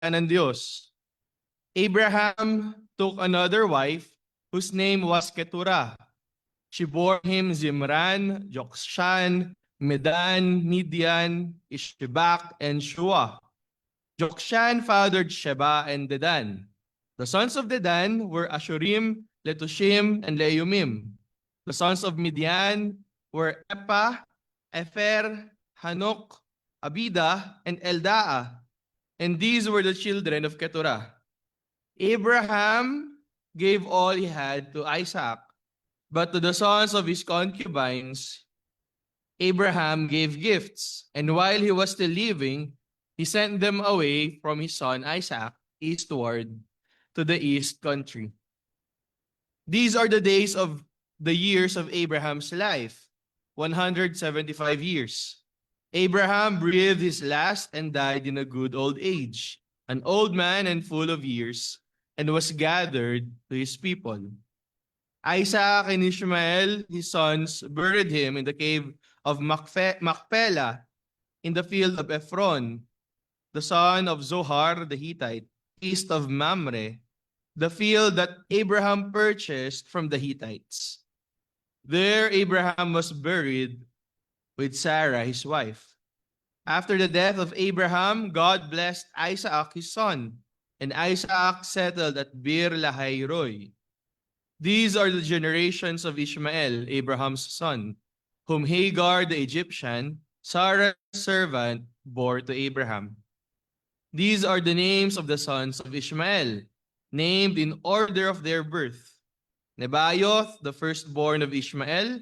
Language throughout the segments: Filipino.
ng Diyos. Abraham took another wife whose name was Keturah. She bore him Zimran, Jokshan, Medan, Midian, Ishbak, and Shua. Jokshan fathered Sheba and Dedan. The sons of Dedan were Ashurim, Letushim, and Leumim. The sons of Midian were Epa, Efer, Hanok, Abida, and Eldaa. And these were the children of Keturah. Abraham gave all he had to Isaac, but to the sons of his concubines, Abraham gave gifts, and while he was still living, he sent them away from his son Isaac eastward to the east country. These are the days of the years of Abraham's life, 175 years. Abraham breathed his last and died in a good old age, an old man and full of years, and was gathered to his people. Isaac and Ishmael, his sons, buried him in the cave of Machpelah in the field of Ephron, the son of Zohar the Hittite, east of Mamre, the field that Abraham purchased from the Hittites. There Abraham was buried with Sarah, his wife. After the death of Abraham, God blessed Isaac, his son, and Isaac settled at Bir Lahai Roi. These are the generations of Ishmael, Abraham's son, whom Hagar the Egyptian, Sarah's servant, bore to Abraham. These are the names of the sons of Ishmael, named in order of their birth. Nebaioth, the firstborn of Ishmael,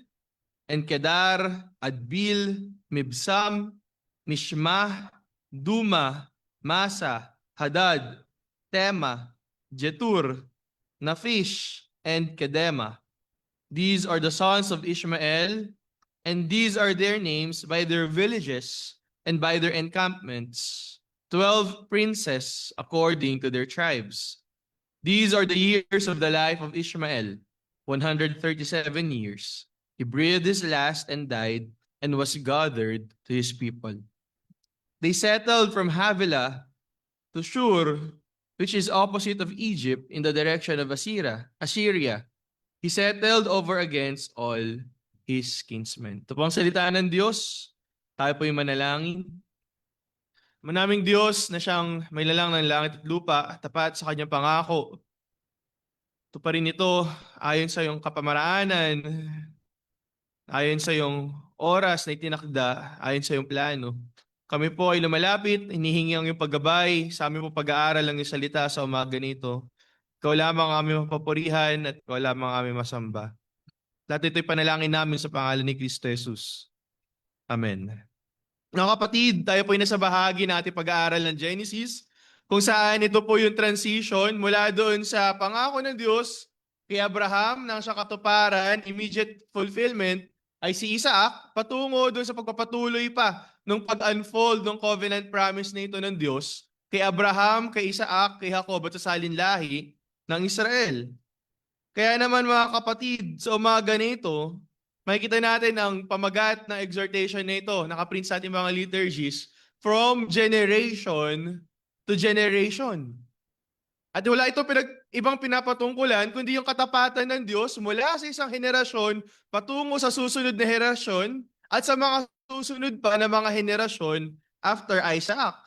and Kedar, Adbil, Mibsam, Mishmah, Duma, Masa, Hadad, Tema, Jetur, Nafish, and Kedema. These are the sons of Ishmael, and these are their names by their villages and by their encampments, 12 princes according to their tribes. These are the years of the life of Ishmael, 137 years. He breathed his last and died and was gathered to his people. They settled from Havilah to Shur, which is opposite of Egypt in the direction of Assyria. He settled over against all his kinsmen. Ito po ang salita ng Diyos. Tayo po yung manalangin. Manaming Diyos na siyang may lalang ng langit at lupa, tapat sa kanyang pangako. Ito pa rin ito ayon sa iyong kapamaraanan, ayon sa iyong oras na itinakda, ayon sa iyong plano. Kami po ay lumalapit, hinihingi ang iyong paggabay sa aming po pag-aaral ng iyong salita sa umaga nito. Ikaw lamang ang aming mapapurihan at ikaw lamang ang aming masamba. Lahat ito'y panalangin namin sa pangalan ni Kristo Jesus. Amen. Mga kapatid, tayo po ay nasa bahagi ng ating pag-aaral ng Genesis, kung saan ito po yung transition mula doon sa pangako ng Diyos kay Abraham nang sa katuparan, immediate fulfillment, ay si Isaac, patungo doon sa pagpapatuloy pa ng pag-unfold ng covenant promise na ito ng Diyos kay Abraham, kay Isaac, kay Jacob at sa salinlahi ng Israel. Kaya naman mga kapatid, sa umaga nito, makikita natin ang pamagat na exhortation na ito, nakaprint sa ating mga liturgies, from generation to generation. At wala ito ibang pinapatungkulan, kundi yung katapatan ng Diyos mula sa isang henerasyon patungo sa susunod na henerasyon at sa mga susunod pa na mga henerasyon after Isaac.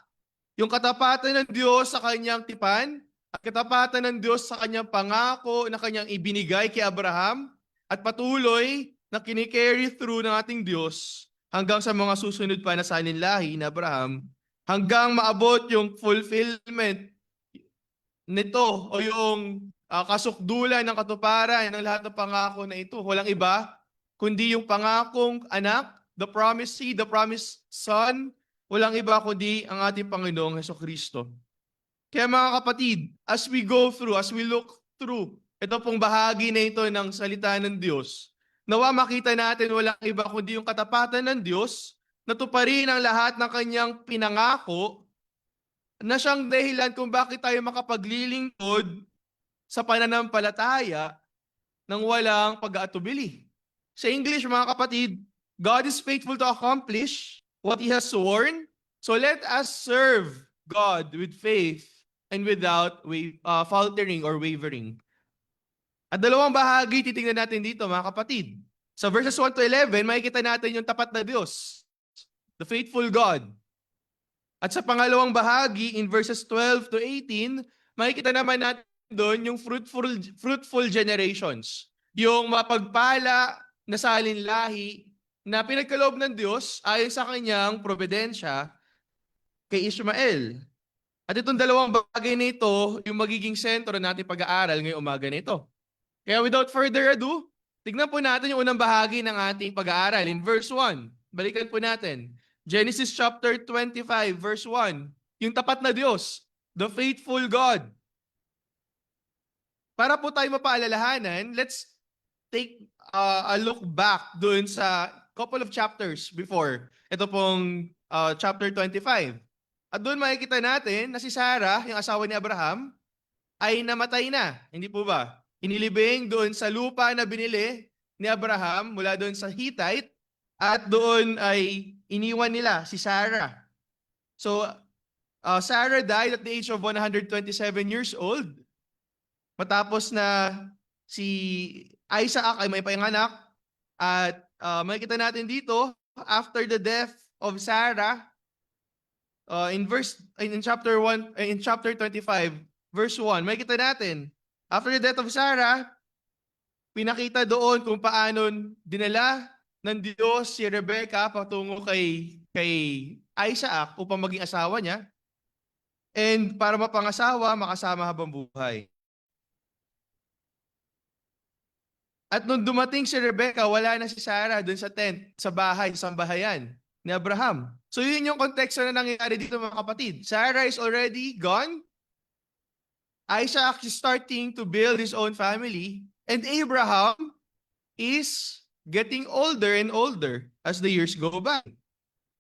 Yung katapatan ng Diyos sa kanyang tipan at katapatan ng Diyos sa kanyang pangako na kanyang ibinigay kay Abraham at patuloy na kinicarry through ng ating Diyos hanggang sa mga susunod pa na salinlahi ni Abraham hanggang maabot yung fulfillment nito o yung kasukdulan ng katuparan ng lahat ng pangako na ito. Walang iba kundi yung pangakong anak, the promised seed, the promised son, walang iba kundi ang ating Panginoong Hesukristo. Kaya mga kapatid, as we go through, as we look through, ito pong bahagi na ito ng salita ng Diyos, nawa makita natin walang iba kundi yung katapatan ng Diyos na tuparin ang lahat ng kanyang pinangako na siyang dahilan kung bakit tayo makapaglilingkod sa pananampalataya ng walang pag-aatubili. Sa English, mga kapatid, God is faithful to accomplish what He has sworn. So let us serve God with faith and without faltering or wavering. At dalawang bahagi titingnan natin dito, mga kapatid. Sa verses 1 to 11, makikita natin yung tapat na Diyos, the faithful God. At sa pangalawang bahagi, in verses 12 to 18, makikita naman natin doon yung fruitful generations. Yung mapagpala na salinlahi na pinagkaloob ng Diyos ayon sa kanyang probidensya kay Ishmael. At itong dalawang bagay na ito, yung magiging sentro natin pag-aaral ngayong umaga na ito. Kaya without further ado, tignan po natin yung unang bahagi ng ating pag-aaral. In verse 1, balikan po natin. Genesis chapter 25, verse 1. Yung tapat na Diyos, the faithful God. Para po tayo mapaalalahanan, let's take a look back doon sa couple of chapters before. Ito pong chapter 25. At doon makikita natin na si Sarah, yung asawa ni Abraham, ay namatay na. Hindi po ba? Inilibing doon sa lupa na binili ni Abraham mula doon sa Hittite at doon ay iniwan nila si Sarah. So, Sarah died at the age of 127 years old. Matapos na si Isaac ay may panganak at makikita natin dito, after the death of Sarah, in chapter 25, verse 1, makikita natin, after the death of Sarah, pinakita doon kung paano dinala ng Diyos si Rebecca patungo kay Isaac upang maging asawa niya. And para mapangasawa, makasama habang buhay. At nung dumating si Rebecca, wala na si Sarah doon sa tent, sa bahay, sa sambahayan ni Abraham. So yun yung konteksto na nangyayari dito, mga kapatid. Sarah is already gone. Isaac is starting to build his own family. And Abraham is getting older and older as the years go by.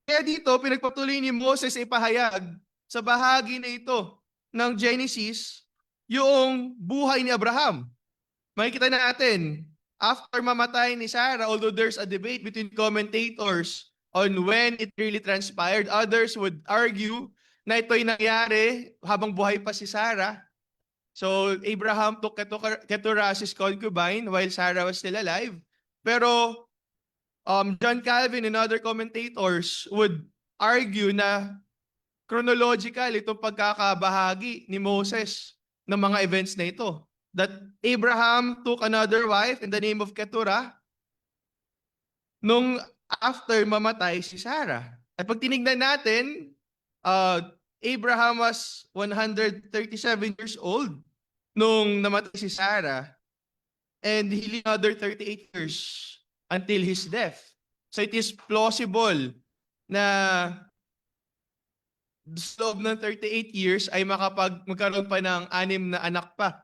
Kaya dito, pinagpatuloy ni Moses ipahayag sa bahagi na ito ng Genesis yung buhay ni Abraham. Makikita natin, after mamatay ni Sarah, although there's a debate between commentators on when it really transpired, others would argue na ito'y nangyari habang buhay pa si Sarah. So Abraham took Keturah as his concubine while Sarah was still alive. Pero John Calvin and other commentators would argue na chronological itong pagkakabahagi ni Moses ng mga events na ito. That Abraham took another wife in the name of Keturah nung after mamatay si Sarah. At pag tinignan natin, Abraham was 137 years old nung namatay si Sarah, and he lived another 38 years until his death. So it is plausible na sa loob ng 38 years ay magkaroon pa ng 6 na anak pa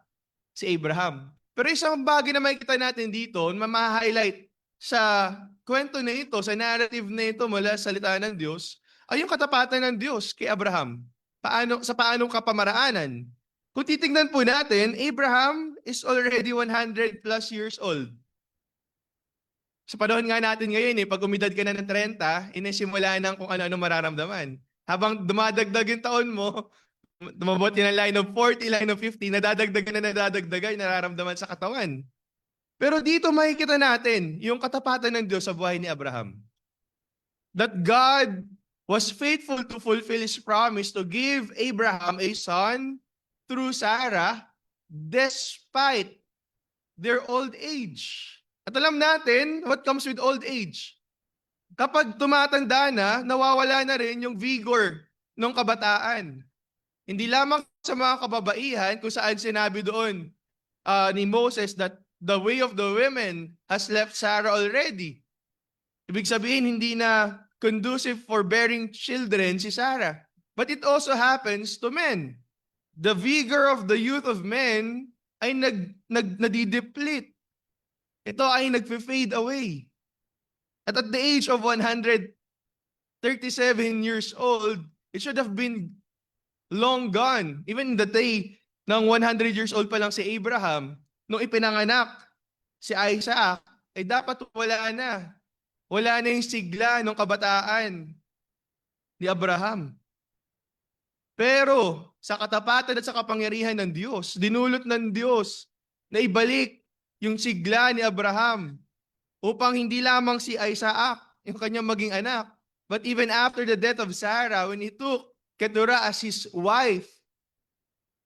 si Abraham. Pero isang bagay na makikita natin dito, mama-highlight sa kwento na ito, sa narrative na ito mula sa salita ng Diyos, ay yung katapatan ng Diyos kay Abraham. Sa paanong kapamaraanan? Kung titingnan po natin, Abraham is already 100 plus years old. Sa panahon nga natin ngayon, pag umidad ka na ng 30, inisimula ng kung ano-ano mararamdaman. Habang dumadagdag yung taon mo, tumabot yun ang line of 40, line of 50, nadadagdagan, nararamdaman sa katawan. Pero dito makikita natin yung katapatan ng Diyos sa buhay ni Abraham. That God was faithful to fulfill His promise to give Abraham a son through Sarah despite their old age. At alam natin what comes with old age. Kapag tumatanda na, nawawala na rin yung vigor ng kabataan. Hindi lamang sa mga kababaihan kung saan sinabi doon ni Moses that the way of the women has left Sarah already. Ibig sabihin, hindi na conducive for bearing children si Sarah. But it also happens to men. The vigor of the youth of men ay nadideplete. Ito ay nagfe-fade away. At the age of 137 years old, it should have been long gone. Even in the day ng 100 years old pa lang si Abraham, nung ipinanganak si Isaac, ay dapat wala na. Wala na yung sigla ng kabataan ni Abraham. Pero sa katapatan at sa kapangyarihan ng Diyos. Dinulot ng Diyos na ibalik yung sigla ni Abraham upang hindi lamang si Isaac, yung kanyang maging anak, but even after the death of Sarah, when he took Keturah as his wife,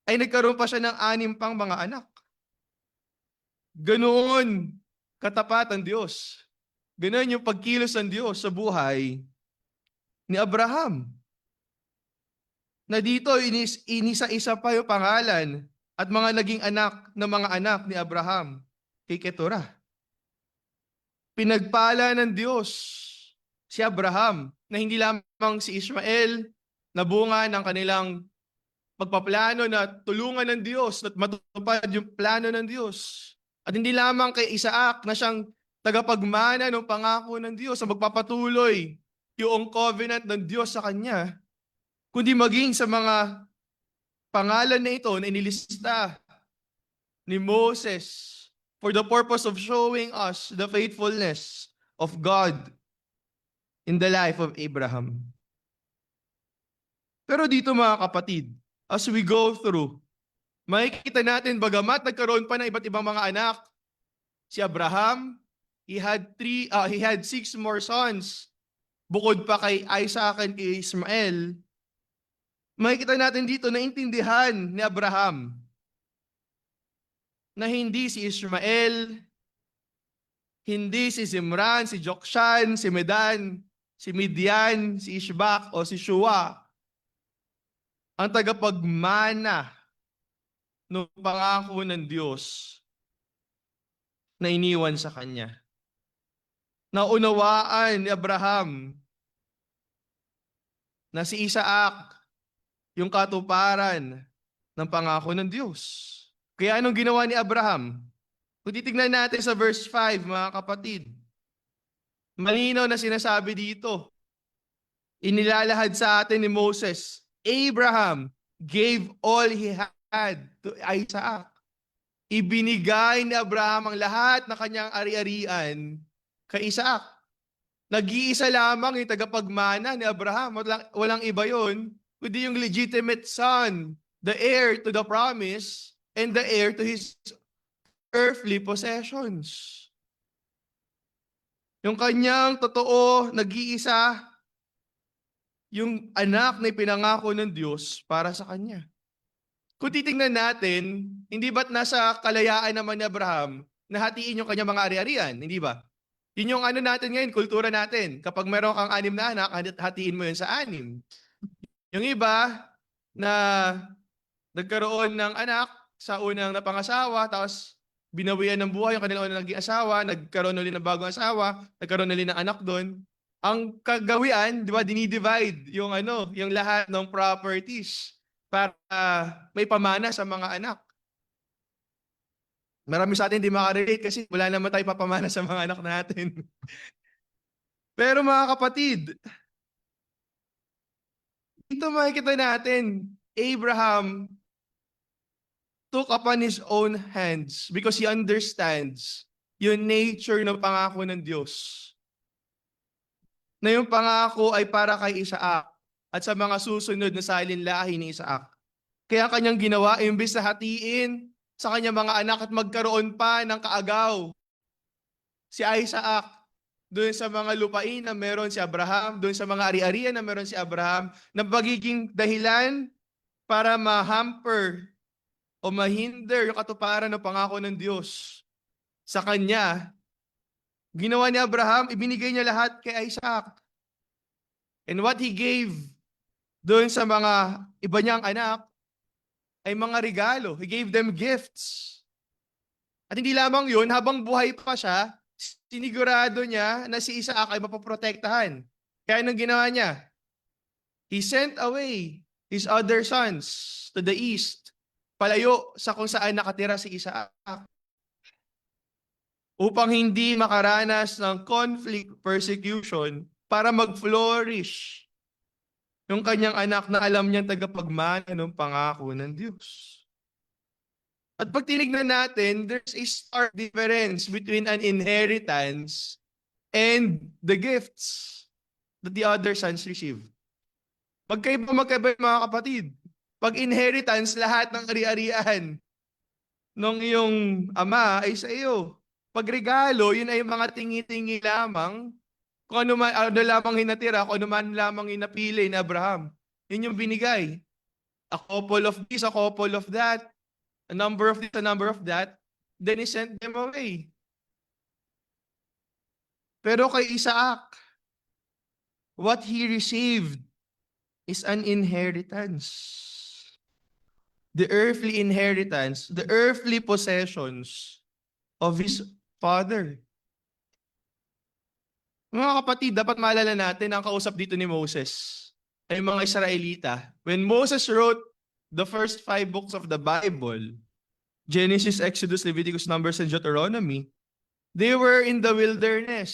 ay nagkaroon pa siya ng 6 pang mga anak. Ganoon katapat ang Diyos. Ganoon yung pagkilos ng Diyos sa buhay ni Abraham. Na dito inisa-isa pa yung pangalan at mga naging anak ng mga anak ni Abraham kay Keturah. Pinagpala ng Diyos si Abraham na hindi lamang si Ishmael na bunga ng kanilang pagpaplano na tulungan ng Diyos at matupad yung plano ng Diyos. At hindi lamang kay Isaac na siyang tagapagmana ng pangako ng Diyos na magpapatuloy yung covenant ng Diyos sa kanya, kundi maging sa mga pangalan na ito na inilista ni Moses for the purpose of showing us the faithfulness of God in the life of Abraham. Pero dito mga kapatid, as we go through, makikita natin bagamat nagkaroon pa ng iba't ibang mga anak, si Abraham, he had 6 more sons, bukod pa kay Isaac and kay Ismael. Makikita natin dito na intindihan ni Abraham na hindi si Ishmael, hindi si Zimran, si Jokshan, si Medan, si Midian, si Ishbak o si Shua ang tagapagmana ng pangako ng Diyos na iniwan sa kanya. Naunawaan ni Abraham na si Isaac yung katuparan ng pangako ng Diyos. Kaya anong ginawa ni Abraham? Kung titignan natin sa verse 5, mga kapatid, malinaw na sinasabi dito, inilalahad sa atin ni Moses, Abraham gave all he had to Isaac. Ibinigay ni Abraham ang lahat na kanyang ari-arian kay Isaac. Nag-iisa lamang yung tagapagmana ni Abraham. Walang iba yun, kundi yung legitimate son, the heir to the promise, and the heir to his earthly possessions. Yung kanyang totoo, nag-iisa, yung anak na ipinangako ng Diyos para sa kanya. Kung titingnan natin, hindi ba't nasa kalayaan naman ni Abraham na hatiin yung kanyang mga ari-arian, hindi ba? Yun yung ano natin ngayon, kultura natin. Kapag meron kang 6 na anak, hatiin mo yun sa 6. Yung iba na nagkaroon ng anak sa unang napangasawa, tapos binawian ng buhay yung kanilang unang naging asawa, nagkaroon ulit ng bagong asawa, nagkaroon ulit ng anak doon. Ang kagawian, di ba, dinidivide yung yung lahat ng properties para may pamana sa mga anak. Marami sa atin hindi makarelate kasi wala naman tayo papamana sa mga anak natin. Pero mga kapatid, ito makikita natin, Abraham took upon his own hands because he understands yung nature ng pangako ng Diyos. Na yung pangako ay para kay Isaac at sa mga susunod na salinlahi ni Isaac. Kaya kanyang ginawa, imbis na hatiin sa kanyang mga anak at magkaroon pa ng kaagaw si Isaac doon sa mga lupain na meron si Abraham, doon sa mga ari-arian na meron si Abraham, na magiging dahilan para ma-hamper o mahinder yung katuparan ng pangako ng Diyos sa kanya. Ginawa ni Abraham, ibinigay niya lahat kay Isaac. And what he gave doon sa mga iba niyang anak ay mga regalo. He gave them gifts. At hindi lamang yun, habang buhay pa siya, sinigurado niya na si Isaac ay mapoprotektahan. Kaya anong ginawa niya? He sent away his other sons to the east, palayo sa kung saan nakatira si Isaac, upang hindi makaranas ng conflict, persecution, para mag-flourish yung kanyang anak na alam niyang tagapagmana ng pangako ng Diyos. At pag tinignan natin, there's a stark difference between an inheritance and the gifts that the other sons receive. Magkaiba mga kapatid. Pag inheritance, lahat ng ari-arian ng iyong ama ay sa iyo. Pag regalo, yun ay mga tingi-tingi lamang. Kung ano lamang hinatira, kung ano man lamang inapili ni Abraham. Yun yung binigay. A couple of this, a couple of that, a number of this, a number of that. Then he sent them away. Pero kay Isaac, what he received is an inheritance. The earthly inheritance, the earthly possessions of his father. Mga kapatid, dapat maalala natin ang kausap dito ni Moses ay mga Israelita. When Moses wrote the first 5 books of the Bible, Genesis, Exodus, Leviticus, Numbers, and Deuteronomy, they were in the wilderness.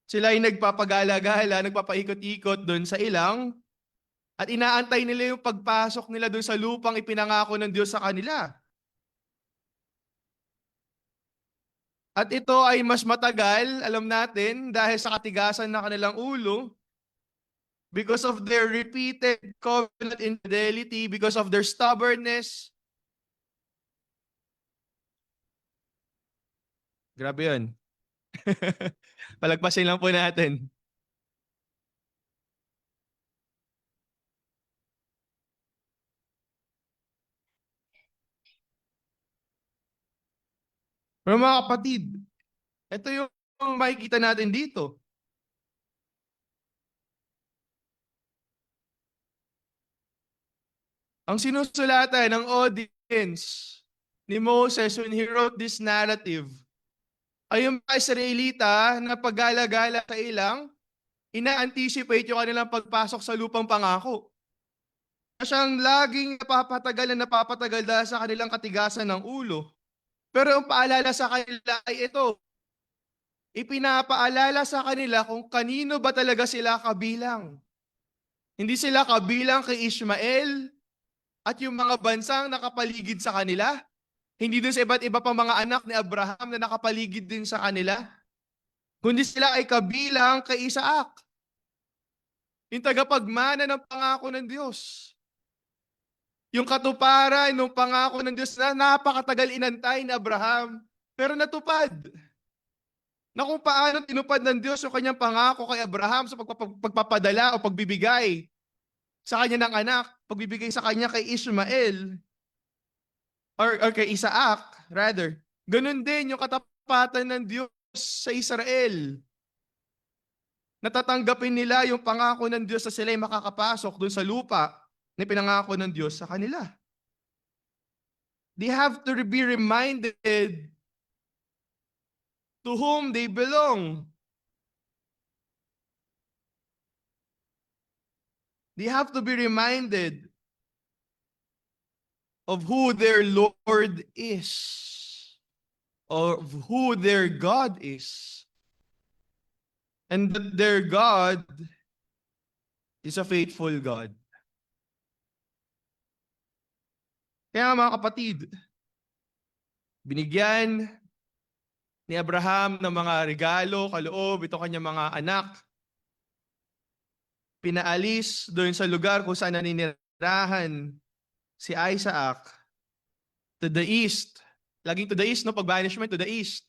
Sila ay nagpapagala-gala, nagpapaikot-ikot doon sa ilang, at inaantay nila yung pagpasok nila doon sa lupang ipinangako ng Diyos sa kanila. At ito ay mas matagal, alam natin, dahil sa katigasan ng kanilang ulo, because of their repeated covenant infidelity, because of their stubbornness. Grabe yun. Palagpasin lang po natin. Pero mga kapatid, ito yung makikita natin dito. Ang sinusulatan ng audience ni Moses when he wrote this narrative ay yung mga Israelita na paggala-gala sa ilang, ina-anticipate yung kanilang pagpasok sa lupang pangako. Siyang laging napapatagal dahil sa kanilang katigasan ng ulo. Pero ang paalala sa kanila ay ito. Ipinapaalala sa kanila kung kanino ba talaga sila kabilang. Hindi sila kabilang kay Ishmael at yung mga bansang nakapaligid sa kanila. Hindi din sa iba't iba pang mga anak ni Abraham na nakapaligid din sa kanila. Kundi sila ay kabilang kay Isaac, yung tagapagmana ng pangako ng Diyos. Yung katuparan ng pangako ng Diyos na napakatagal inantay ni Abraham, pero natupad. Na kung paano tinupad ng Diyos yung kanyang pangako kay Abraham sa pagpapadala o pagbibigay sa kanya ng anak, pagbibigay sa kanya kay Ishmael, or kay Isaac, rather. Ganun din yung katapatan ng Diyos sa Israel. Natatanggapin nila yung pangako ng Diyos na sila ay makakapasok dun sa lupa na pinangako ng Diyos sa kanila. They have to be reminded to whom they belong. They have to be reminded of who their Lord is, of who their God is. And that their God is a faithful God. Kaya mga kapatid, binigyan ni Abraham ng mga regalo, kaloob, ito kanyang mga anak. Pinaalis doon sa lugar kung saan naninirahan si Isaac to the east. Laging to the east, no? Pag-banishment, to the east.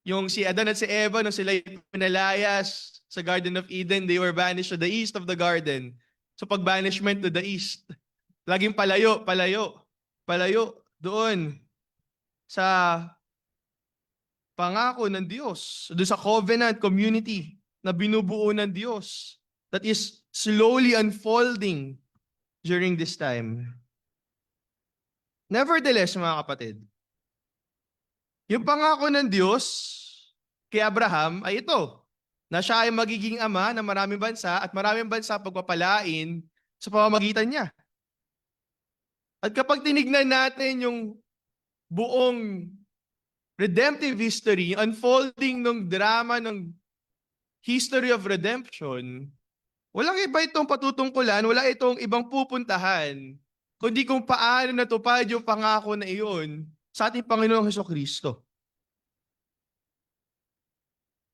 Yung si Adan at si Eva, nung sila pinalayas sa Garden of Eden, they were banished to the east of the garden. So pag-banishment to the east. Laging palayo, palayo, palayo doon sa pangako ng Diyos, doon sa covenant community na binubuo ng Diyos that is slowly unfolding during this time. Nevertheless, mga kapatid, yung pangako ng Diyos kay Abraham ay ito, na siya ay magiging ama ng maraming bansa at maraming bansa pagpapalain sa pamamagitan niya. At kapag tinignan natin yung buong redemptive history, unfolding ng drama ng history of redemption, walang iba itong patutungkulan, wala itong ibang pupuntahan, kundi kung paano natupad yung pangako na iyon sa ating Panginoong Hesukristo.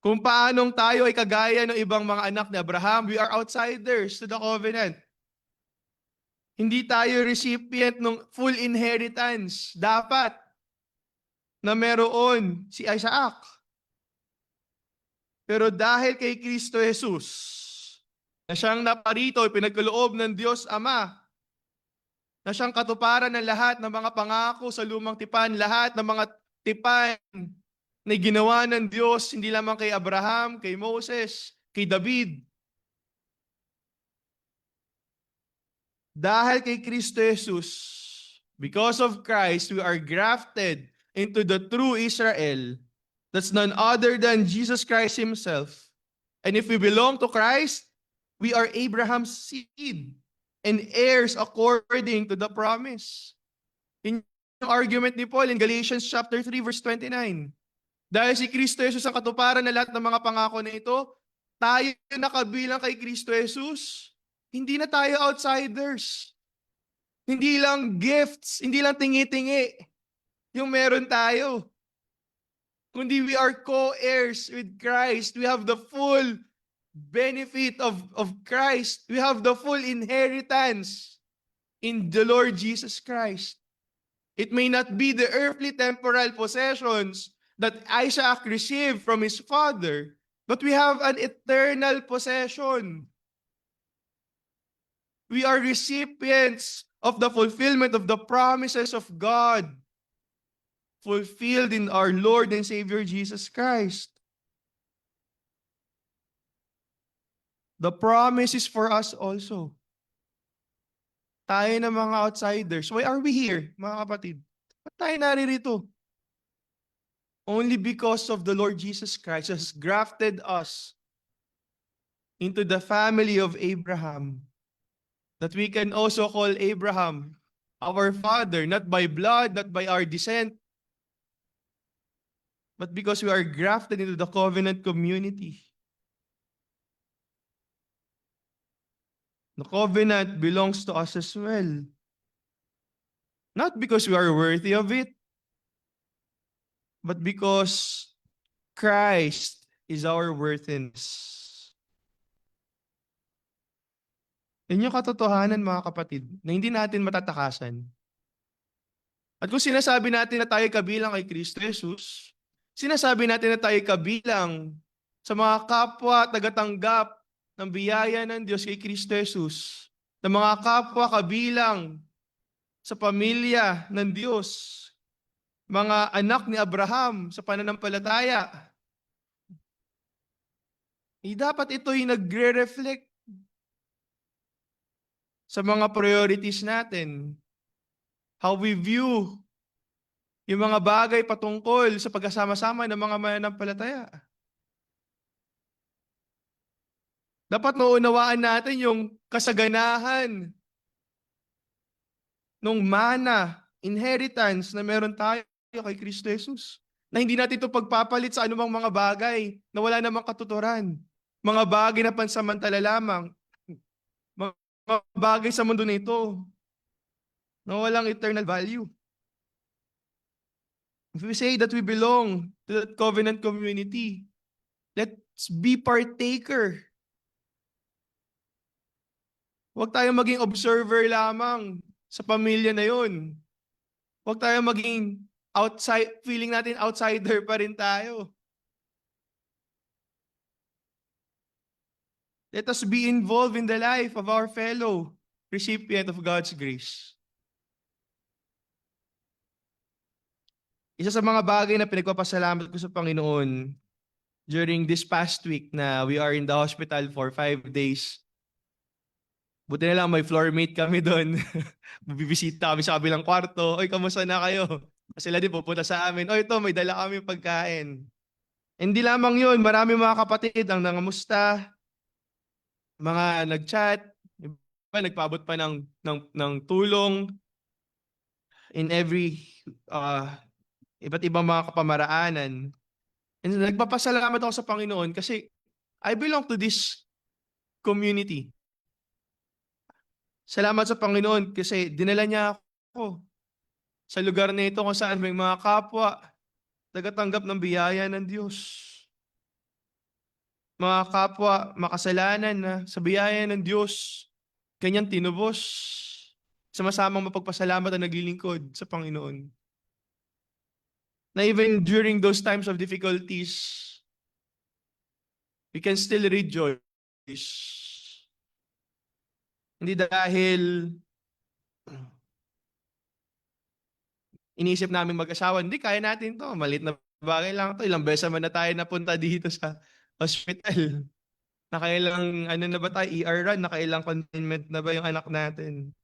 Kung paanong tayo ay kagaya ng ibang mga anak ni Abraham, we are outsiders to the covenant. Hindi tayo recipient ng full inheritance. Dapat na meron si Isaac. Pero dahil kay Kristo Jesus, na siyang naparito, pinagkaloob ng Diyos Ama, na siyang katuparan ng lahat ng mga pangako sa lumang tipan, lahat ng mga tipan na ginawa ng Diyos, hindi lamang kay Abraham, kay Moses, kay David. Dahil kay Kristo Jesus, because of Christ, we are grafted into the true Israel. That's none other than Jesus Christ Himself. And if we belong to Christ, we are Abraham's seed and heirs according to the promise. In yung argument ni Paul in Galatians chapter 3 verse 29. Dahil si Kristo Jesus ang katuparan ng lahat ng mga pangako na ito, tayo nakabilang kay Kristo Jesus, hindi na tayo outsiders. Hindi lang gifts, hindi lang tingi-tingi yung meron tayo. Kundi we are co-heirs with Christ. We have the full benefit of Christ. We have the full inheritance in the Lord Jesus Christ. It may not be the earthly temporal possessions that Isaac received from his father, but we have an eternal possession. We are recipients of the fulfillment of the promises of God, fulfilled in our Lord and Savior Jesus Christ. The promise is for us also. Tayo na mga outsiders. Why are we here, mga kapatid? Ba't tayo naririto? Only because of the Lord Jesus Christ has grafted us into the family of Abraham, that we can also call Abraham our father, not by blood, not by our descent, but because we are grafted into the covenant community. The covenant belongs to us as well. Not because we are worthy of it, but because Christ is our worthiness. Yan yung katotohanan, mga kapatid, na hindi natin matatakasan. At kung sinasabi natin na tayo kabilang kay Kristo Jesus, sinasabi natin na tayo kabilang sa mga kapwa tagatanggap ng biyaya ng Diyos kay Kristo Jesus, na mga kapwa kabilang sa pamilya ng Diyos, mga anak ni Abraham sa pananampalataya. Dapat ito'y nagre-reflect sa mga priorities natin. How we view yung mga bagay patungkol sa pagkasama-sama ng mga mananampalataya. Dapat naunawaan natin yung kasaganahan ng mana, inheritance na meron tayo kay Kristo Jesus. Na hindi natin ito pagpapalit sa anumang mga bagay na wala namang katuturan. Mga bagay na pansamantala lamang. Mga bagay sa mundo nito na walang eternal value. If we say that we belong to that covenant community, let's be partaker. Huwag tayong maging observer lamang sa pamilya na yun. Huwag tayong maging outside, feeling natin outsider pa rin tayo. Let us be involved in the life of our fellow recipient of God's grace. Isa sa mga bagay na pinagpapasalamat ko sa Panginoon during this past week na we are in the hospital for 5 days. Buti na lang may floor mate kami doon. Bibisita kami sa kabilang kwarto. Oy, kamusta na kayo? Sila din pupunta sa amin. Oy, ito, may dala kami pagkain. Hindi lamang yun, marami mga kapatid ang nangamusta, mga nag-chat, iba nagpaabot pa ng tulong in every iba't ibang mga kapamaraanan. And nagpapasalamat ako sa Panginoon kasi I belong to this community. Salamat sa Panginoon kasi dinala niya ako sa lugar na ito kung saan may mga kapwa tagatanggap ng biyaya ng Diyos. Mga kapwa makasalanan na sa biyaya ng Diyos, kanyang tinubos. Sama-samang mapagpasalamat at naglilingkod sa Panginoon. Na even during those times of difficulties, we can still rejoice. Hindi dahil iniisip namin mag-asawa, hindi, kaya natin to. Maliit na bagay lang to. Ilang beses naman na tayo napunta dito sa hospital. Nakailang, ano na ba tayo, ER run, nakailang containment na ba yung anak natin.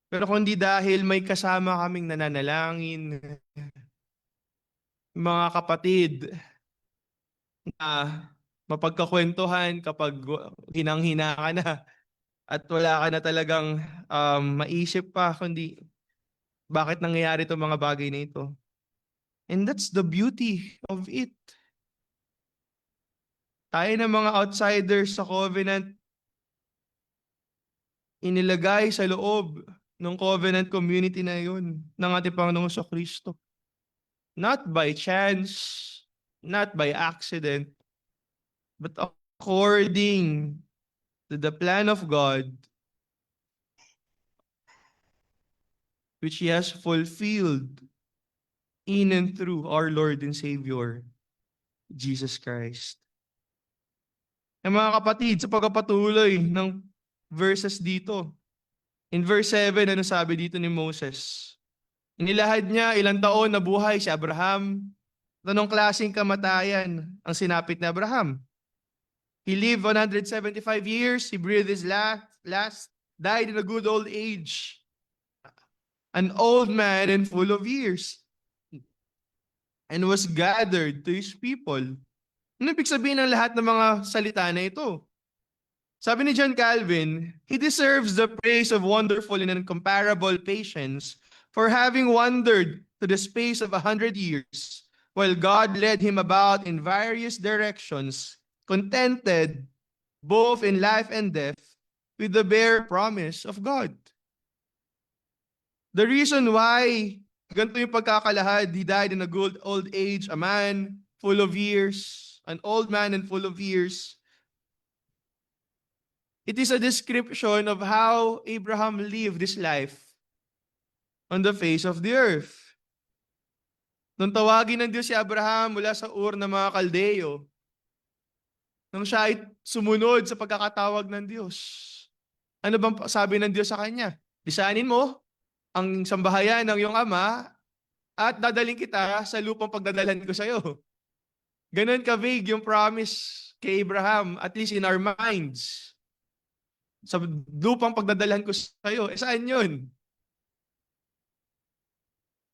Pero kundi dahil may kasama kaming nananalangin, mga kapatid, na mapagkakwentuhan kapag hinang-hina ka na at wala ka na talagang maisip pa, kundi bakit nangyayari itong mga bagay na ito. And that's the beauty of it. Tayo na mga outsiders sa covenant, inilagay sa loob ng covenant community na yun ng ating Panginoong Kristo. Not by chance, not by accident, but according to the plan of God, which He has fulfilled in and through our Lord and Savior, Jesus Christ. Mga kapatid, sa pagpapatuloy ng verses dito, in verse 7, ano sabi dito ni Moses? Inilahad niya ilang taon na buhay si Abraham. Anong klaseng kamatayan ang sinapit ni Abraham? He lived 175 years, he breathed his last, died in a good old age. An old man and full of years. And was gathered to his people. Ano ibig sabihin ng lahat ng mga salita na ito? Sabi ni John Calvin, he deserves the praise of wonderful and incomparable patience for having wandered to the space of 100 years, while God led him about in various directions, contented both in life and death with the bare promise of God. The reason why ganito yung pagkakalahad, he died in a good old age, a man full of years, an old man and full of years. It is a description of how Abraham lived his life on the face of the earth. Nung tawagin ng Diyos si Abraham mula sa Ur ng mga Kaldeo, nung siya ay sumunod sa pagkakatawag ng Diyos, ano bang sabi ng Diyos sa kanya? Lisanin mo ang sambahayan ng iyong ama at dadaling kita sa lupang pagdadalhan ko sa iyo. Ganon ka-vague yung promise kay Abraham, at least in our minds. Sa lupang pagdadalhan ko sa iyo, saan yun?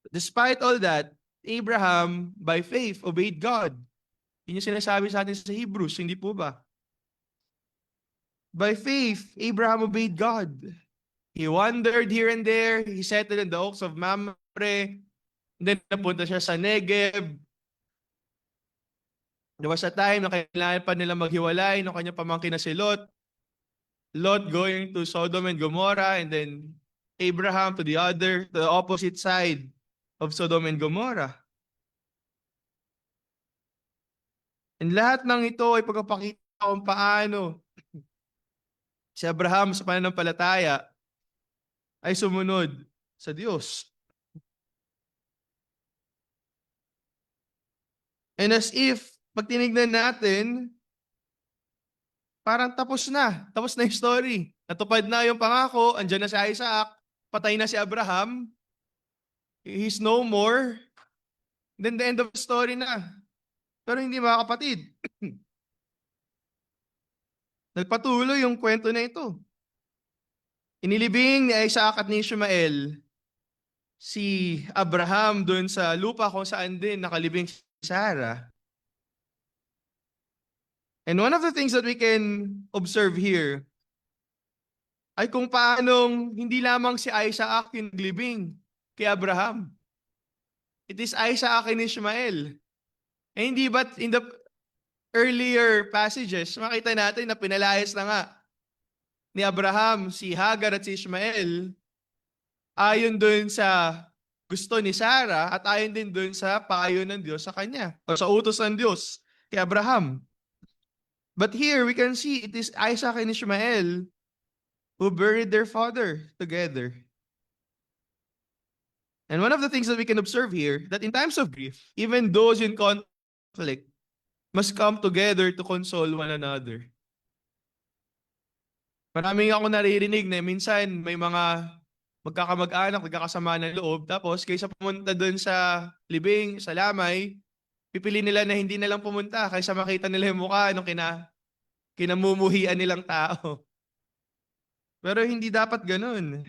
Despite all that, Abraham, by faith, obeyed God. Yun yung sinasabi sa atin sa Hebrews, hindi po ba? By faith, Abraham obeyed God. He wandered here and there. He settled in the oaks of Mamre. Then napunta siya sa Negev. There was a time na kailangan pa nila maghiwalay ng kanyang pamangkin na si Lot. Lot going to Sodom and Gomorrah, and then Abraham to the opposite side of Sodom and Gomorrah. And lahat ng ito ay pagpapakita kung paano si Abraham sa pananampalataya ay sumunod sa Diyos. And as if, pag tinignan natin, parang tapos na yung story. Natupad na yung pangako, andyan na si Isaac, patay na si Abraham, he's no more, then the end of the story na. Pero hindi, mga kapatid. Nagpatuloy yung kwento na ito. Inilibing ni Isaac at ni Ishmael si Abraham doon sa lupa kung saan din nakalibing si Sarah. And one of the things that we can observe here ay kung paanong hindi lamang si Isaac yung naglibing kay Abraham. It is Isaac and Ishmael. Eh hindi ba't in the earlier passages, makita natin na pinalayas na nga ni Abraham si Hagar at si Ishmael ayon doon sa gusto ni Sarah at ayon din doon sa payo ng Diyos sa kanya o sa utos ng Diyos kay Abraham. But here we can see it is Isaac and Ishmael who buried their father together. And one of the things that we can observe here, that in times of grief, even those in conflict must come together to console one another. Maraming ako naririnig na minsan may mga magkakamag-anak, nagkakasama ng loob, tapos kaysa pumunta doon sa libing, sa lamay, pipili nila na hindi na lang pumunta kaysa makita nila yung mukha ng kinamumuhian nilang tao. Pero hindi dapat ganun.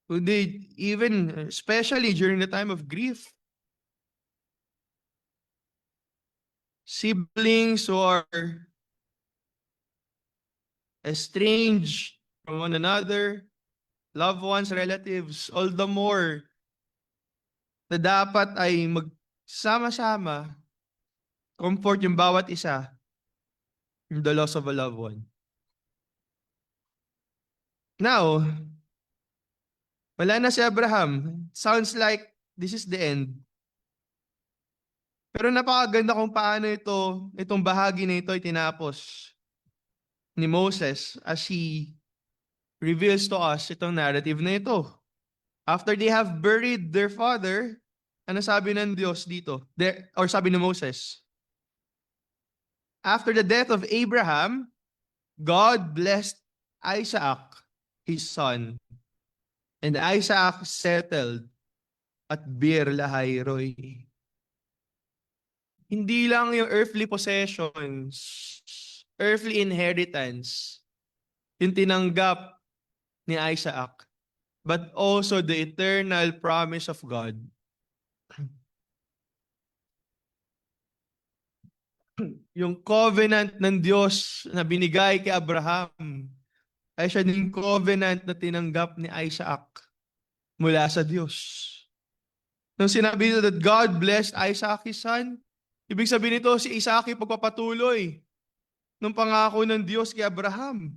Kundi even, especially during the time of grief, siblings who are estranged from one another, loved ones, relatives, all the more na dapat ay magsama-sama, comfort yung bawat isa in the loss of a loved one. Now, wala na si Abraham. Sounds like this is the end. Pero napakaganda kung paano itong bahagi na ito ay tinapos ni Moses as he reveals to us itong narrative na ito. After they have buried their father, ano sabi ng Diyos dito? Or sabi ni Moses? After the death of Abraham, God blessed Isaac, his son. And Isaac settled at Beer Lahai Roi. Hindi lang yung earthly possessions, earthly inheritance, yung tinanggap ni Isaac, but also the eternal promise of God. Yung covenant ng Diyos na binigay kay Abraham ay siya din covenant na tinanggap ni Isaac mula sa Diyos. Nung sinabi nito that God blessed Isaac his son, ibig sabihin nito si Isaac yung pagpapatuloy ng pangako ng Diyos kay Abraham.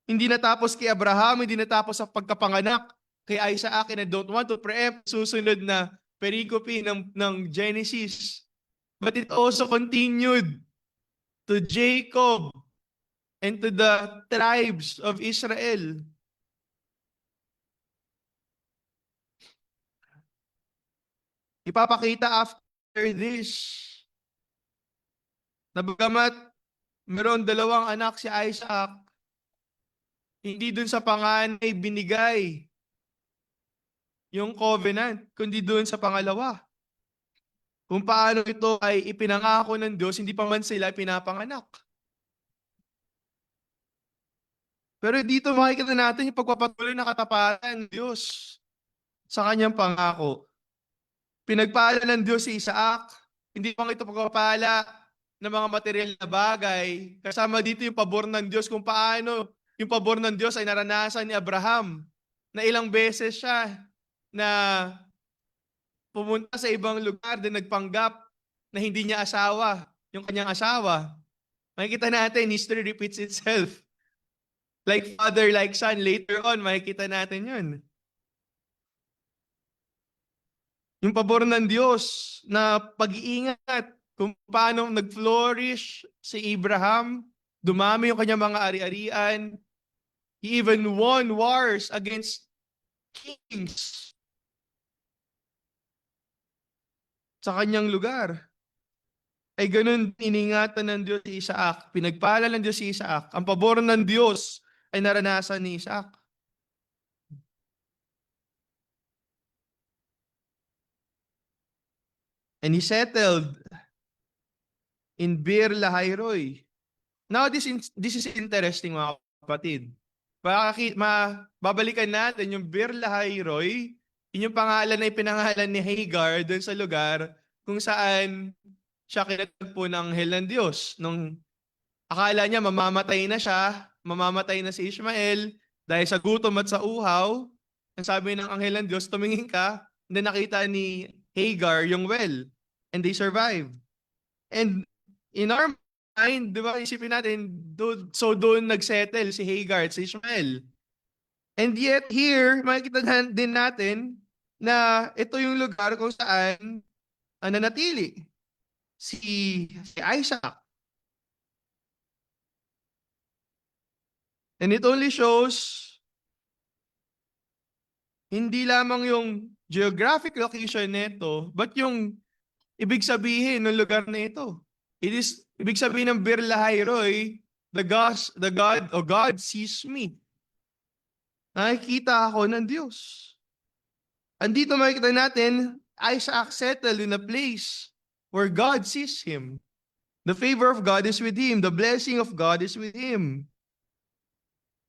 Hindi natapos kay Abraham, hindi natapos sa pagkapanganak kay Isaac, and I don't want to preempt susunod na pericope ng Genesis. But it also continued to Jacob and to the tribes of Israel. Ipapakita after this na bagamat meron dalawang anak si Isaac, hindi dun sa panganay binigay yung covenant, kundi dun sa pangalawa. Kung paano ito ay ipinangako ng Diyos, hindi pa man sila pinapanganak. Pero dito makikita natin yung pagpapatuloy na katapatan ng Diyos sa kanyang pangako. Pinagpala ng Diyos si Isaac, hindi pang ito pagpapala ng mga material na bagay. Kasama dito yung pabor ng Diyos kung paano yung pabor ng Diyos ay naranasan ni Abraham na ilang beses siya na pumunta sa ibang lugar din nagpanggap na hindi niya asawa, yung kanyang asawa. Makikita natin, history repeats itself. Like father, like son, later on, makikita natin yun. Yung pabor ng Diyos na pag-iingat kung paano nag-flourish si Abraham, dumami yung kanyang mga ari-arian. He even won wars against kings sa kanyang lugar. Ay ganun iningatan ng Diyos si Isaac. Pinagpala ng Diyos si Isaac. Ang pabor ng Diyos ay naranasan ni Isaac. And he settled in Beer Lahai Roi. Now, this is interesting, mga kapatid. Babalikan natin yung Beer Lahai Roi, yun yung pangalan na ipinangalan ni Hagar doon sa lugar kung saan siya kinatagpo ng anghel ng Diyos. Nung akala niya mamamatay na siya, mamamatay na si Ishmael dahil sa gutom at sa uhaw, ang sabi ng anghel ng Diyos, tumingin ka, and then nakita ni Hagar yung well, and they survived. And in our mind, di ba, isipin natin, so doon nagsettle si Hagar at si Ishmael. And yet here, makikita din natin na ito yung lugar kung saan nanatili si Isaac. And it only shows hindi lamang yung geographic location nito, but yung ibig sabihin ng lugar na ito. Ibig sabihin ng Bir Lahai Roi, the God o God sees me. Nakikita ako ng Diyos. Andito makikita natin, Isaac settled in a place where God sees him. The favor of God is with him. The blessing of God is with him.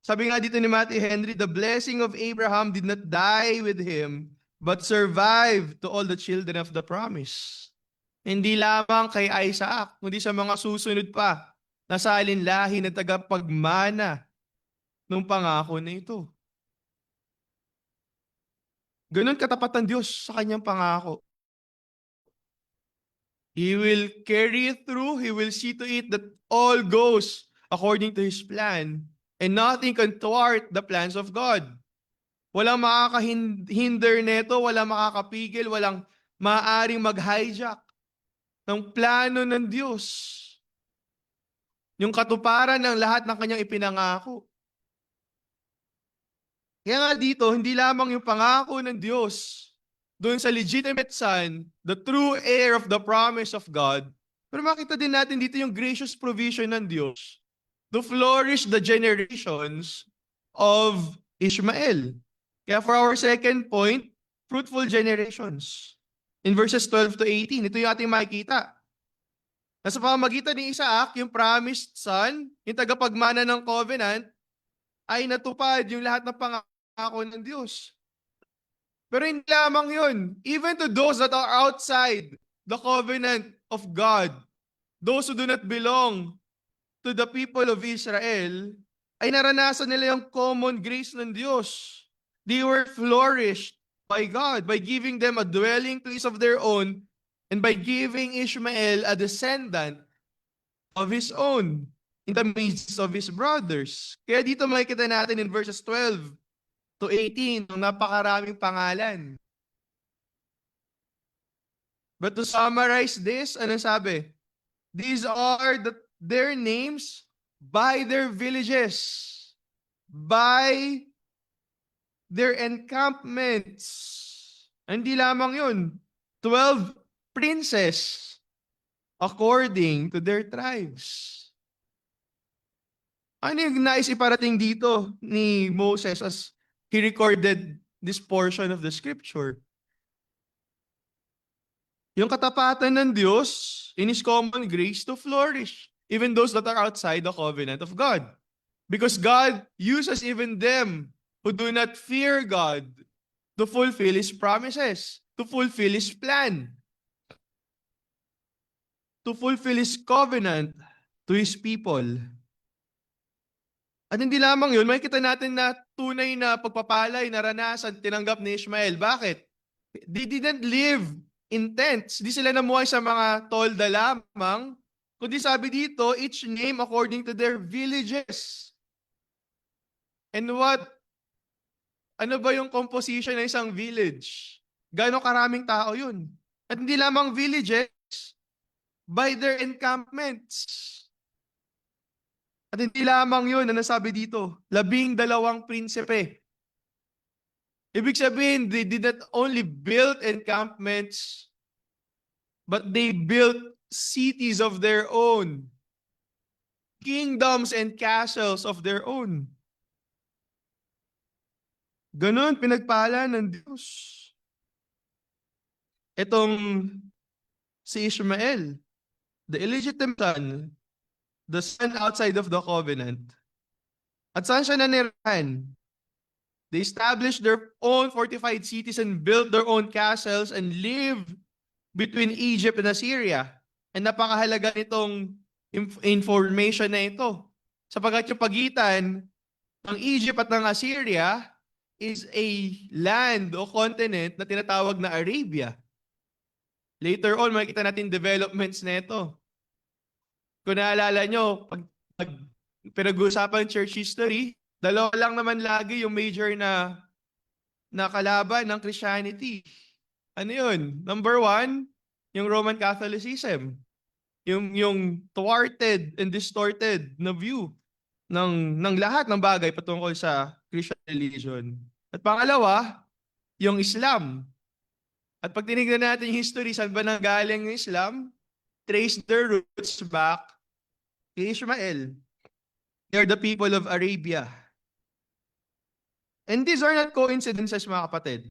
Sabi nga dito ni Matthew Henry, the blessing of Abraham did not die with him, but survived to all the children of the promise. Hindi lamang kay Isaac, kundi sa mga susunod pa na salinlahi na tagapagmana ng pangako na ito. Ganun katapat ang Diyos sa kanyang pangako. He will carry it through. He will see to it that all goes according to His plan. And nothing can thwart the plans of God. Walang makakahinder nito, walang makakapigil, walang maaaring mag-hijack ng plano ng Diyos. Yung katuparan ng lahat ng kanyang ipinangako. Kaya nga dito, hindi lamang yung pangako ng Diyos doon sa legitimate son, the true heir of the promise of God, pero makita din natin dito yung gracious provision ng Diyos to flourish the generations of Ishmael. Kaya for our second point, fruitful generations. In verses 12 to 18, ito yung ating makikita. Nasa pamamagitan ni Isaac, yung promised son, yung tagapagmana ng covenant, ay natupad yung lahat ng pangako ng Diyos. Pero hindi lamang yun. Even to those that are outside the covenant of God, those who do not belong to the people of Israel, ay naranasan nila yung common grace ng Diyos. They were flourished by God by giving them a dwelling place of their own and by giving Ishmael a descendant of his own in the midst of his brothers. Kaya dito makikita natin in verses 12 to 18, ng napakaraming pangalan. But to summarize this, ano sabi? These are their names by their villages, by their encampments. Hindi lamang yun. 12 princes according to their tribes. Ano yung nais iparating dito ni Moses as he recorded this portion of the scripture? Yung katapatan ng Diyos in His common grace to flourish, even those that are outside the covenant of God. Because God uses even them who do not fear God to fulfill His promises, to fulfill His plan, to fulfill His covenant to His people. At hindi lamang yun, makikita natin na tunay na pagpapalay, naranasan, tinanggap ni Ishmael. Bakit? They didn't live in tents. Di sila namuhay sa mga tolda lamang. Kundi sabi dito, each name according to their villages. And ano ba yung composition ng isang village? Gaano karaming tao yun? At hindi lamang villages, by their encampments. At hindi lamang yun na nasabi dito, 12 prinsipe. Ibig sabihin, they did not only build encampments, but they built cities of their own, kingdoms and castles of their own. Ganon, pinagpala ng Diyos. Itong si Ishmael, the illegitimate son, the son outside of the covenant. At saan siya nanirahan? They established their own fortified cities and built their own castles and lived between Egypt and Assyria. And napakahalaga nitong information na ito. Sapagkat yung pagitan ng Egypt at ng Assyria is a land o continent na tinatawag na Arabia. Later on, makikita natin developments na ito. Kung naalala nyo, pag pinag-uusapan church history, dalawa lang naman lagi yung major na kalaban ng Christianity. Ano yun? Number 1, yung Roman Catholicism. Yung thwarted and distorted na view ng lahat ng bagay patungkol sa Christian religion. At pangalawa, yung Islam. At pag tinignan natin yung history, saan ba nanggaling yung Islam? Trace their roots back kay Ishmael. They are the people of Arabia. And these are not coincidences, mga kapatid.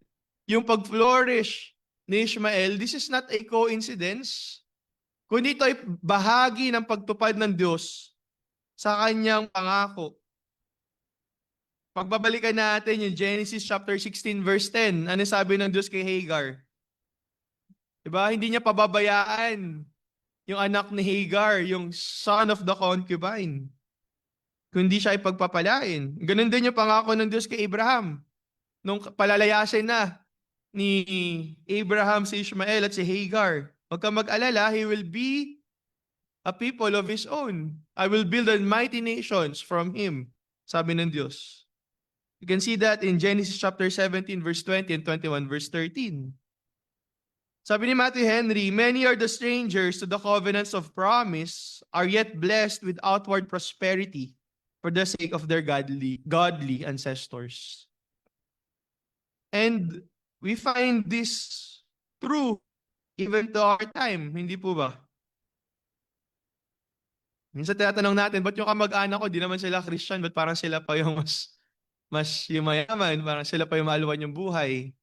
Yung pag-flourish ni Ishmael, this is not a coincidence, kundi ito ay bahagi ng pagtupad ng Diyos sa kanyang pangako. Pagbabalikan natin yung Genesis chapter 16 verse 10, ano sabi ng Diyos kay Hagar? Diba? Hindi niya pababayaan yung anak ni Hagar, yung son of the concubine, kundi siya ay pagpapalain. Ganun din yung pangako ng Diyos kay Abraham. Nung palalayasin na ni Abraham si Ishmael at si Hagar, huwag kang mag-alala, he will be a people of his own. I will build a mighty nations from him, sabi ng Diyos. You can see that in Genesis chapter 17 verse 20 and 21 verse 13. Sabi ni Matthew Henry, many are the strangers to the covenants of promise, are yet blessed with outward prosperity for the sake of their godly ancestors. And we find this true even to our time, hindi po ba? Minsan tinatanong natin, ba't yung kamag-anak ko, di naman sila Christian, ba't parang sila pa yung mas yung mayaman, parang sila pa yung maaluan yung buhay.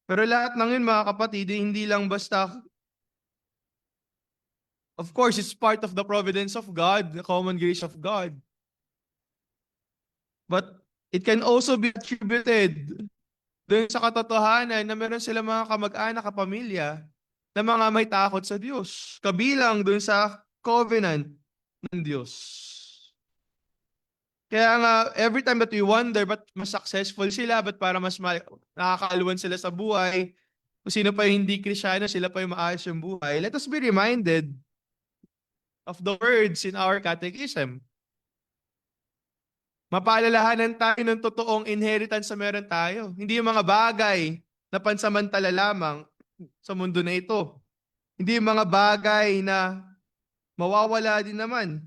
Pero lahat ng yun, mga kapatid, hindi lang basta, of course, it's part of the providence of God, the common grace of God. But it can also be attributed dun sa katotohanan na meron sila mga kamag-anak, kapamilya, na mga may takot sa Diyos. Kabilang dun sa covenant ng Diyos. Kaya nga, every time that we wonder, ba't mas successful sila, ba't para mas nakakaaluan sila sa buhay, kung sino pa yung hindi Krisyano, sila pa yung maayos yung buhay, let us be reminded of the words in our catechism. Mapaalalahanan tayo ng totoong inheritance na meron tayo. Hindi yung mga bagay na pansamantala lamang sa mundo na ito. Hindi yung mga bagay na mawawala din naman.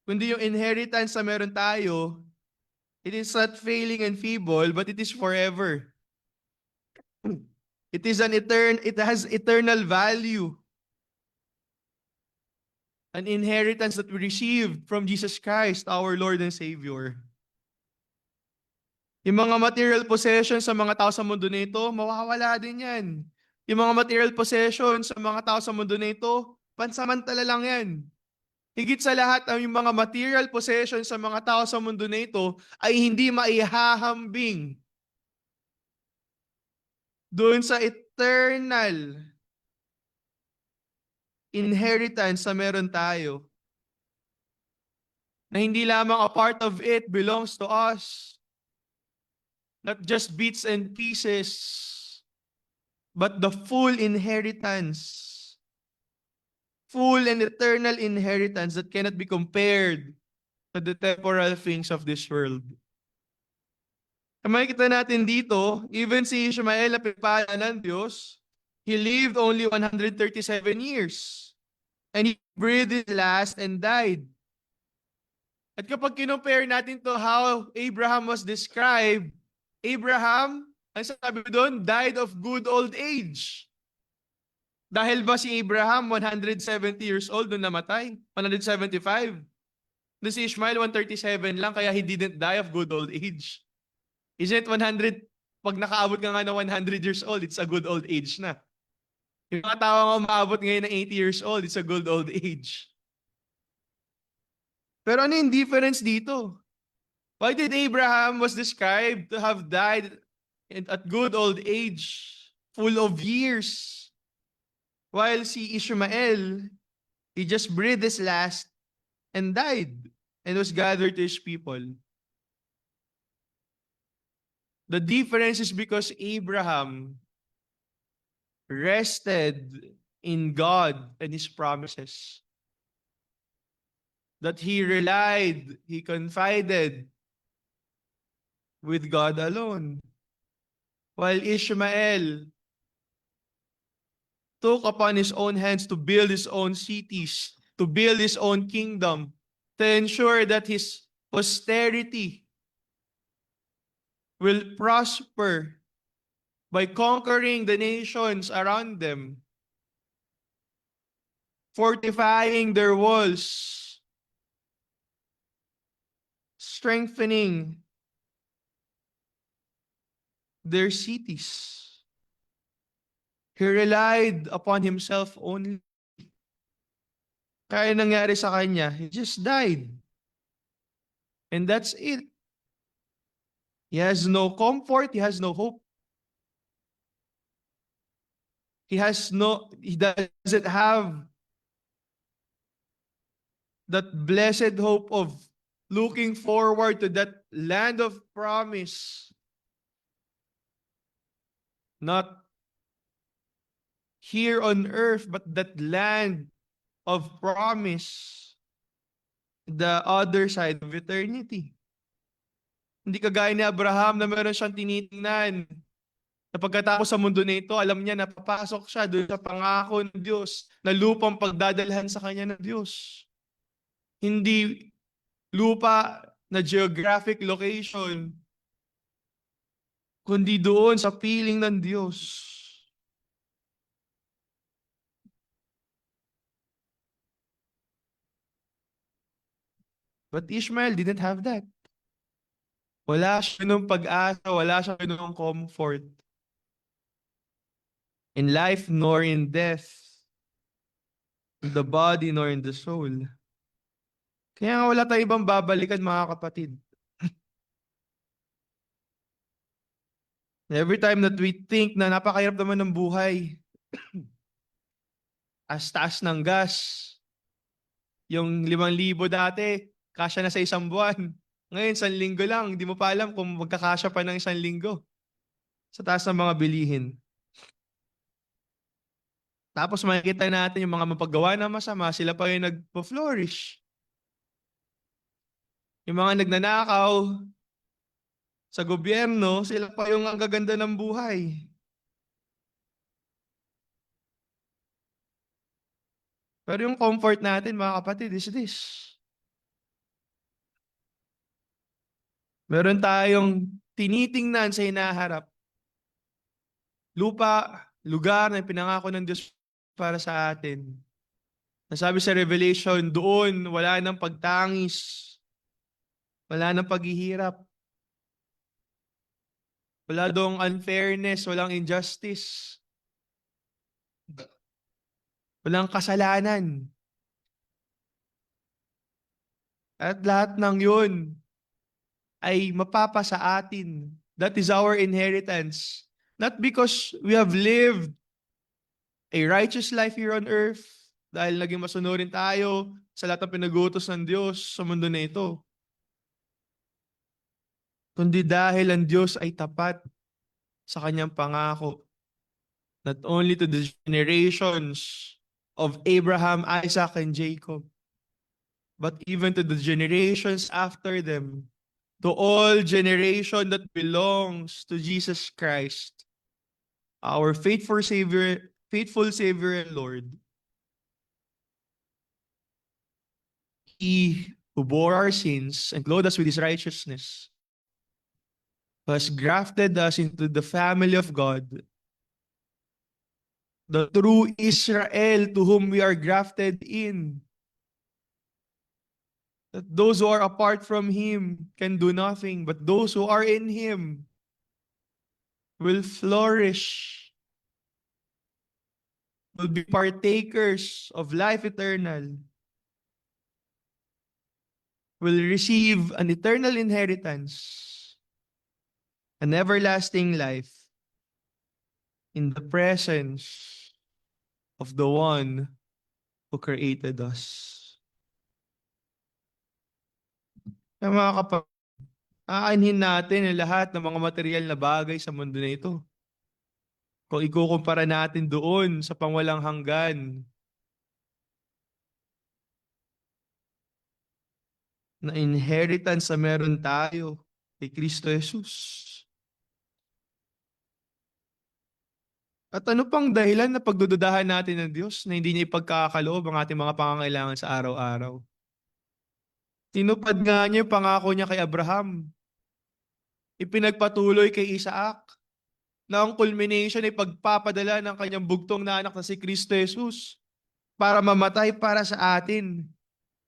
Kundi yung inheritance na meron tayo, it is not failing and feeble, but it is forever. It has eternal value. An inheritance that we received from Jesus Christ, our Lord and Savior. Yung mga material possessions sa mga tao sa mundo nito, mawawala din yan. Yung mga material possessions sa mga tao sa mundo nito, pansamantala lang yan. Higit sa lahat, ang yung mga material possessions sa mga tao sa mundo na ito ay hindi maihahambing doon sa eternal inheritance na meron tayo. Na hindi lamang a part of it belongs to us. Not just bits and pieces, but the full inheritance. Full and eternal inheritance that cannot be compared to the temporal things of this world. Makikita natin dito, even si Ishmael na pinapala ng Diyos, he lived only 137 years. And he breathed his last and died. At kapag kinumpare natin to how Abraham was described, Abraham, ang sabi doon, died of good old age. Dahil ba si Abraham 170 years old nung namatay? 175? Doon si Ishmael 137 lang kaya he didn't die of good old age. Isn't 100, pag nakaabot ka nga na 100 years old, it's a good old age na. Yung mga tao nga umaabot ngayon na 80 years old, it's a good old age. Pero ano yung difference dito? Why did Abraham was described to have died at good old age, full of years? While si Ishmael, he just breathed his last and died and was gathered to his people. The difference is because Abraham rested in God and his promises. That he relied, he confided with God alone. While Ishmael took upon his own hands to build his own cities, to build his own kingdom, to ensure that his posterity will prosper by conquering the nations around them, fortifying their walls, strengthening their cities. He relied upon himself only. Kaya nangyari sa kanya, he just died. And that's it. He has no comfort, he has no hope. He doesn't have that blessed hope of looking forward to that land of promise. Not here on earth, but that land of promise, the other side of eternity. Hindi kagaya ni Abraham na meron siyang tinitingnan na pagkatapos sa mundo na ito, alam niya na papasok siya doon sa pangako ng Diyos na lupang pagdadalhan sa kanya ng Diyos. Hindi lupa na geographic location, kundi doon sa piling ng Diyos. But Ishmael didn't have that. Wala siya nung pag-asa, wala siya nung comfort. In life nor in death, in the body nor in the soul. Kaya nga wala tayong ibang babalikan, mga kapatid. Every time that we think na napakahirap naman ng buhay, as taas ng gas, yung 5,000 dati, kasya na sa isang buwan. Ngayon, 1 linggo lang, hindi mo pa alam kung magkakasya pa ng 1 linggo sa taas ng mga bilihin. Tapos makikita natin yung mga mapaggawa na masama, sila pa yung nagpo-flourish. Yung mga nagnanakaw sa gobyerno, sila pa yung ang gaganda ng buhay. Pero yung comfort natin, mga kapatid, is this. Meron tayong tinitingnan sa hinaharap. Lupa, lugar na pinangako ng Diyos para sa atin. Nasabi sa Revelation, doon wala nang pagtangis, wala nang paghihirap, wala doong unfairness, walang injustice, walang kasalanan. At lahat ng yun ay mapapa sa atin. That is our inheritance. Not because we have lived a righteous life here on earth, dahil naging masunurin tayo sa lahat ng pinag-utos ng Diyos sa mundo na ito, kundi dahil ang Diyos ay tapat sa kanyang pangako, not only to the generations of Abraham, Isaac, and Jacob, but even to the generations after them, to all generation that belongs to Jesus Christ, our faithful Savior and Lord. He who bore our sins and clothed us with his righteousness, who has grafted us into the family of God, the true Israel to whom we are grafted in. That those who are apart from him can do nothing, but those who are in him will flourish, will be partakers of life eternal, will receive an eternal inheritance, an everlasting life in the presence of the one who created us. Kaya mga kapatid, aanhin natin ang lahat ng mga material na bagay sa mundo na ito. Kung ikukumpara natin doon sa pangwalang hanggan na inheritance na meron tayo kay Kristo Jesus. At ano pang dahilan na pagdududahan natin ng Diyos na hindi niya ipagkakaloob ang ating mga pangangailangan sa araw-araw? Tinupad nga niya yung pangako niya kay Abraham. Ipinagpatuloy kay Isaac na ang culmination ay pagpapadala ng kanyang bugtong na anak na si Kristo Jesus para mamatay para sa atin,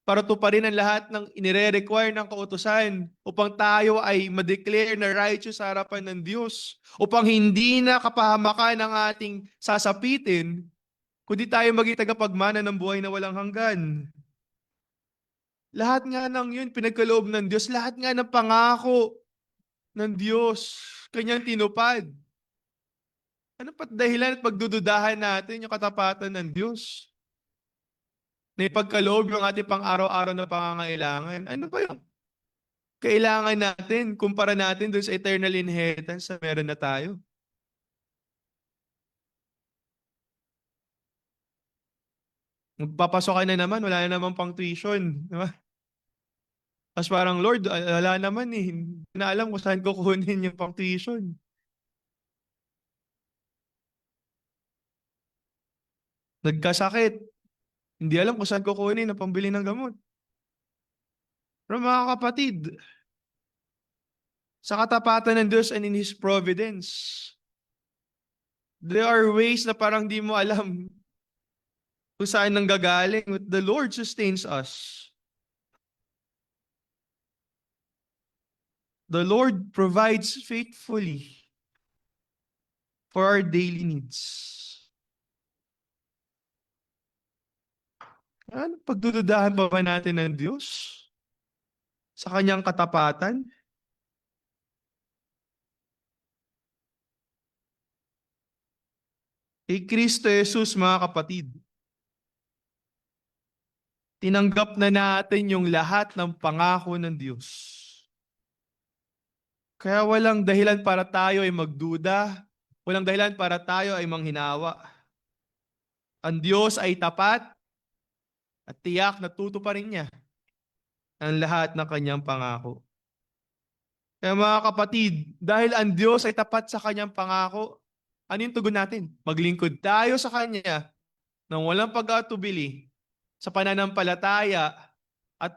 para tuparin ang lahat ng inire-require ng kautusan upang tayo ay ma-declare na righteous sa harapan ng Diyos, upang hindi na kapahamakan ang ating sasapitin, kundi tayo maging tagapagmana ng buhay na walang hanggan. Lahat nga ng yun, pinagkaloob ng Diyos, lahat nga ng pangako ng Diyos, kanyang tinupad. Ano pa't dahilan at pagdududahan natin yung katapatan ng Diyos? Na ipagkaloob yung ating pang-araw-araw na pangangailangan. Ano ba yung kailangan natin kumpara natin dun sa eternal inheritance na meron na tayo? Magpapasok ka na naman, wala na naman pang tuition. Di ba? Tapos parang, Lord, wala naman eh. Hindi na alam kung saan kukunin yung pang tuition. Nagkasakit. Hindi alam kung saan kukunin ang pambili ng gamot. Pero mga kapatid, sa katapatan ng Diyos and in His providence, there are ways na parang di mo alam kung saan nanggagaling. But the Lord sustains us. The Lord provides faithfully for our daily needs. Ano, pagdududahan ba natin ng Diyos sa kanyang katapatan? Kay Kristo Jesus, mga kapatid, tinanggap na natin yung lahat ng pangako ng Diyos. Kaya walang dahilan para tayo ay magduda, walang dahilan para tayo ay manghinawa. Ang Diyos ay tapat at tiyak na tutuparin niya ang lahat ng kanyang pangako. Kaya mga kapatid, dahil ang Diyos ay tapat sa kanyang pangako, ano yung tugon natin? Maglingkod tayo sa Kanya nang walang pag-atubili, sa pananampalataya, at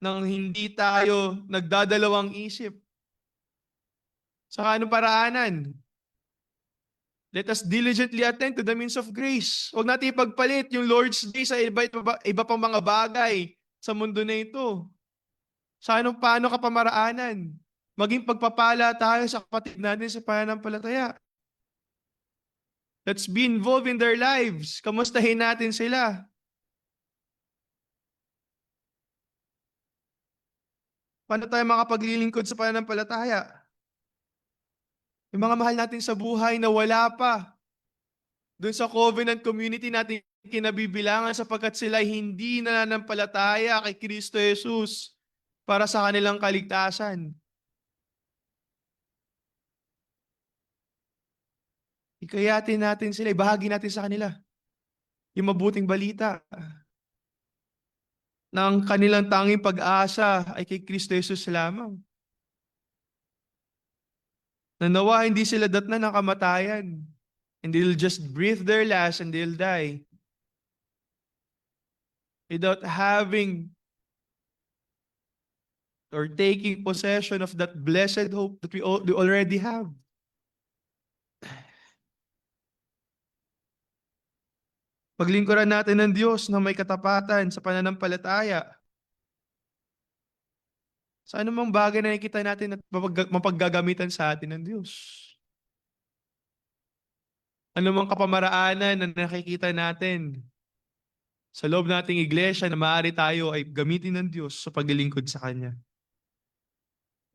nang hindi tayo nagdadalawang isip. Sa anong paraanan? Let us diligently attend to the means of grace. Huwag natin ipagpalit yung Lord's Day sa iba pang mga bagay sa mundo na ito. Sa paano ka pamaraanan? Maging pagpapala tayo sa kapatid natin sa pananampalataya. Let's be involved in their lives. Kamustahin natin sila. Paano tayo makapaglilingkod sa pananampalataya? Yung mga mahal natin sa buhay na wala pa. Doon sa covenant community natin kinabibilangan sapagkat sila hindi nananampalataya kay Kristo Jesus para sa kanilang kaligtasan. Ikayatin natin sila, ibahagi natin sa kanila yung mabuting balita na ang kanilang tanging pag-asa ay kay Kristo Jesus lamang. Na nawa hindi sila datnan ng kamatayan. And they'll just breathe their last and they'll die without having or taking possession of that blessed hope that we already have. Paglingkuran natin ng Diyos na may katapatan sa pananampalataya. Sa anumang bagay na nakikita natin at mapaggagamitan sa atin ng Diyos. Anumang kapamaraanan na nakikita natin sa loob nating iglesia na maaari tayo ay gamitin ng Diyos sa paglilingkod sa Kanya.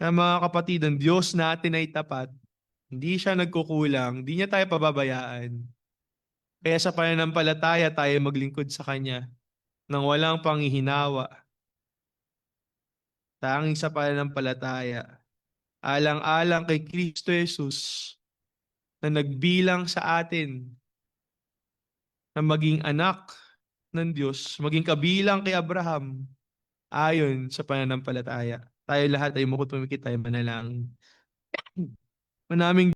Kaya mga kapatid, ang Diyos natin ay tapat. Hindi siya nagkukulang, hindi niya tayo pababayaan. Kaya sa pananampalataya tayo maglingkod sa Kanya nang walang panghihinawa. Tanging sa pananampalataya, alang-alang kay Kristo Jesus na nagbilang sa atin na maging anak ng Diyos, maging kabilang kay Abraham ayon sa pananampalataya. Tayo lahat ay tumikit tayo manalangin. Manaming